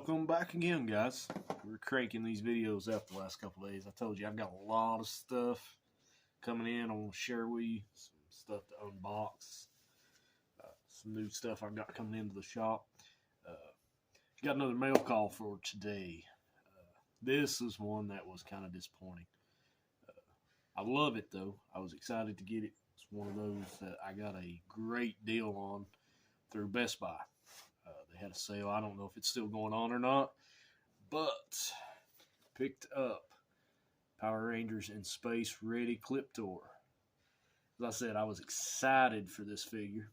Welcome back again, guys. We're cranking these videos out the last couple of days. I told you I've got a lot of stuff coming in. I want to share with you some stuff to unbox, some new stuff I've got coming into the shop. Got another mail call for today. This is one that was kind of disappointing. I love it though. I was excited to get it. It's one of those that I got a great deal on through Best Buy. They had a sale. I don't know if it's still going on or not, but picked up Power Rangers in Space Red Ecliptor. As I said, I was excited for this figure.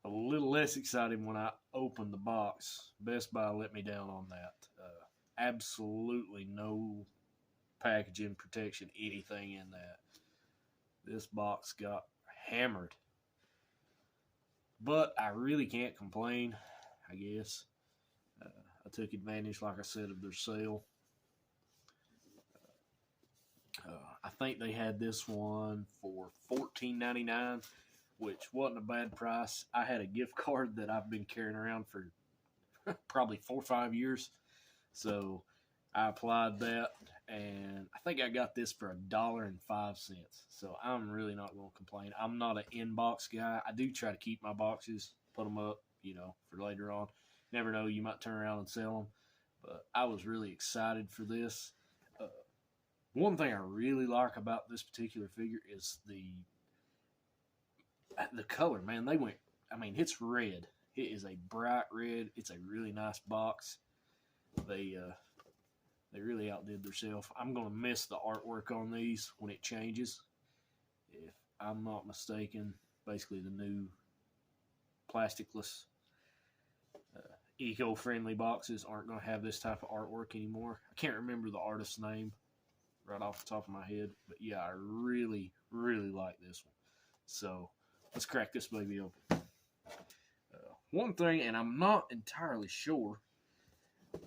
A little less excited when I opened the box. Best Buy let me down on that. Absolutely no packaging protection, anything in that. This box got hammered. But I really can't complain, I guess. I took advantage, like I said, of their sale. I think they had this one for $14.99, which wasn't a bad price. I had a gift card that I've been carrying around for probably 4 or 5 years. So I applied that, and I think I got this for $1.05. So I'm really not going to complain. I'm not an inbox guy. I do try to keep my boxes, put them up, for later on. Never know, you might turn around and sell them. But I was really excited for this. One thing I really like about this particular figure is the color, man. It's red. It is a bright red. It's a really nice box. They really outdid themselves. I'm going to miss the artwork on these when it changes. If I'm not mistaken, basically the new plasticless, eco-friendly boxes aren't going to have this type of artwork anymore. I can't remember the artist's name right off the top of my head, but yeah, I really, really like this one. So let's crack this baby open. One thing, and I'm not entirely sure,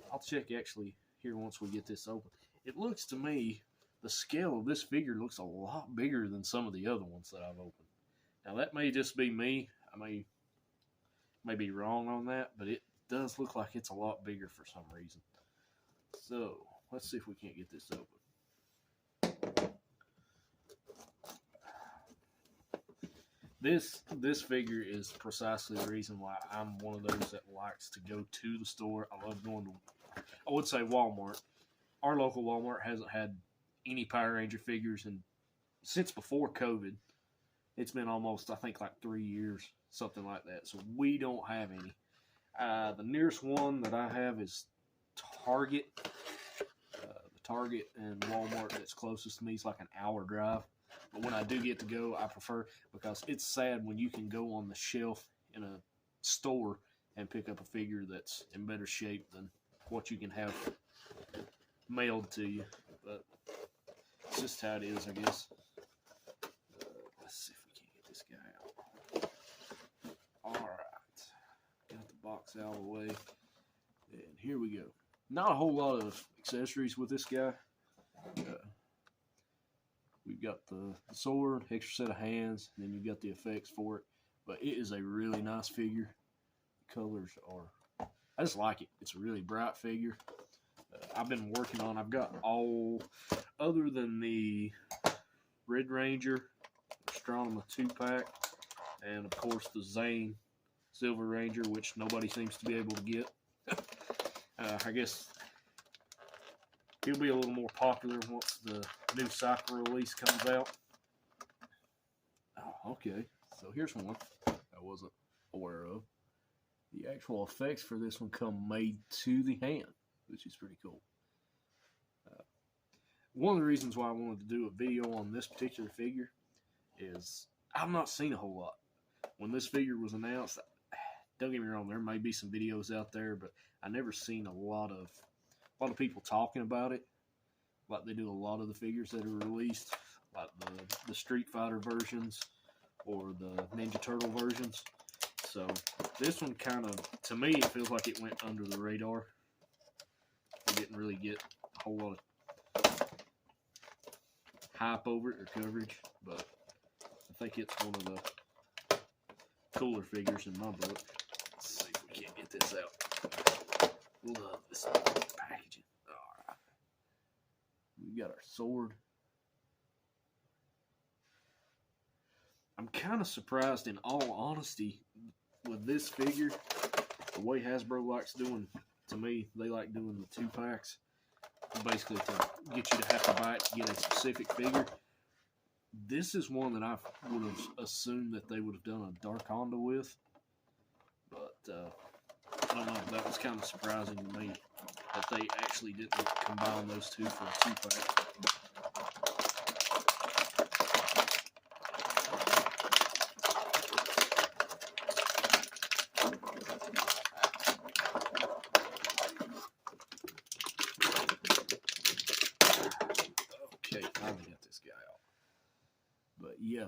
I'll check actually here once we get this open. It looks to me, the scale of this figure looks a lot bigger than some of the other ones that I've opened. Now that may just be me. I may be wrong on that, but it does look like it's a lot bigger for some reason. So let's see if we can't get this open. This figure is precisely the reason why I'm one of those that likes to go to the store. I love going to, I would say, Walmart. Our local Walmart hasn't had any Power Ranger figures since before COVID. It's been almost, I think, like 3 years, something like that. So we don't have any. The nearest one that I have is Target. The Target and Walmart that's closest to me is like an hour drive. But when I do get to go, I prefer, because it's sad when you can go on the shelf in a store and pick up a figure that's in better shape than what you can have mailed to you. But it's just how it is, I guess. Let's see if we can't get this guy out. Alright. Got the box out of the way. And here we go. Not a whole lot of accessories with this guy. We've got the sword, extra set of hands, and then you've got the effects for it. But it is a really nice figure. The colors are, I just like it. It's a really bright figure. I've been working on, I've got all, other than the Red Ranger, Astronema 2-pack, and of course the Zane Silver Ranger, which nobody seems to be able to get. I guess he'll be a little more popular once the new cycle release comes out. Oh, okay. So here's one I wasn't aware of. The actual effects for this one come made to the hand, which is pretty cool. One of the reasons why I wanted to do a video on this particular figure is I've not seen a whole lot. When this figure was announced, don't get me wrong, there may be some videos out there, but I never seen a lot of people talking about it, like they do a lot of the figures that are released, like the Street Fighter versions or the Ninja Turtle versions. So this one kind of, to me, it feels like it went under the radar. We didn't really get a whole lot of hype over it or coverage, but I think it's one of the cooler figures in my book. Let's see if we can't get this out. Love this packaging. All right. We got our sword. I'm kind of surprised, in all honesty, with this figure, the way Hasbro likes doing, to me, they like doing the 2-packs, basically to get you to have to buy it to get a specific figure. This is one that I would have assumed that they would have done a Dark Honda with, but I don't know, that was kind of surprising to me that they actually didn't combine those two for a 2-pack. Okay, finally got this guy out. But yeah,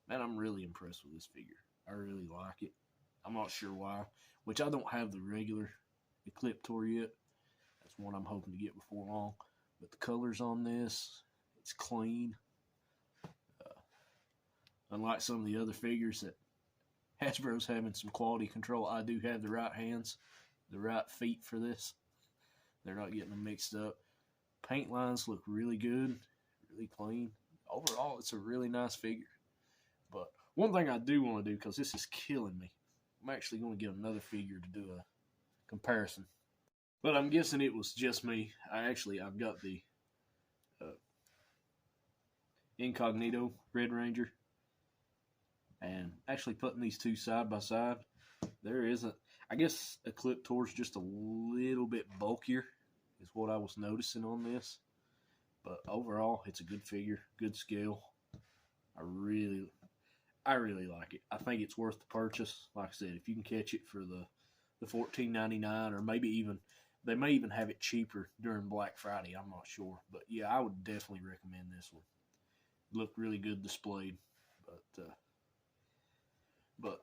man, I'm really impressed with this figure. I really like it. I'm not sure why, which I don't have the regular Ecliptor yet. That's one I'm hoping to get before long. But the colors on this, it's clean. Unlike some of the other figures that Hasbro's having some quality control, I do have the right hands, the right feet for this. They're not getting them mixed up. Paint lines look really good, really clean. Overall, it's a really nice figure. But one thing I do want to do, because this is killing me, I'm actually going to get another figure to do a comparison. But I'm guessing it was just me. I've got the Incognito Red Ranger. And actually putting these two side by side, there isn't, I guess Ecliptor's just a little bit bulkier is what I was noticing on this. But overall, it's a good figure, good scale. I really like it. I think it's worth the purchase. Like I said, if you can catch it for the $14.99, or maybe even, they may even have it cheaper during Black Friday. I'm not sure. But yeah, I would definitely recommend this one. Looked really good displayed. But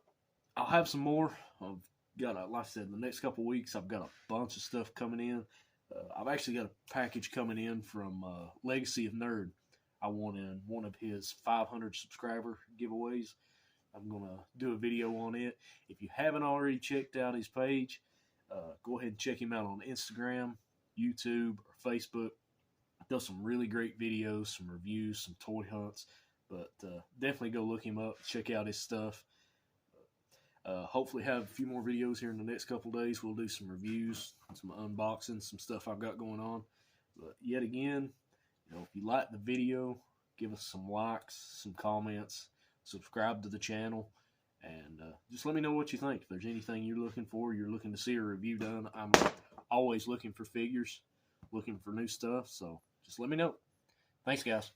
I'll have some more. I've got, like I said, the next couple weeks, I've got a bunch of stuff coming in. I've actually got a package coming in from Legacy of Nerd. I won in one of his 500 subscriber giveaways. I'm going to do a video on it. If you haven't already checked out his page, go ahead and check him out on Instagram, YouTube, or Facebook. He does some really great videos, some reviews, some toy hunts. But definitely go look him up, check out his stuff. Hopefully have a few more videos here in the next couple days. We'll do some reviews, some unboxing, some stuff I've got going on. But yet again, if you like the video, give us some likes, some comments, subscribe to the channel, and just let me know what you think. If there's anything you're looking for, you're looking to see a review done, I'm always looking for figures, looking for new stuff, so just let me know. Thanks, guys.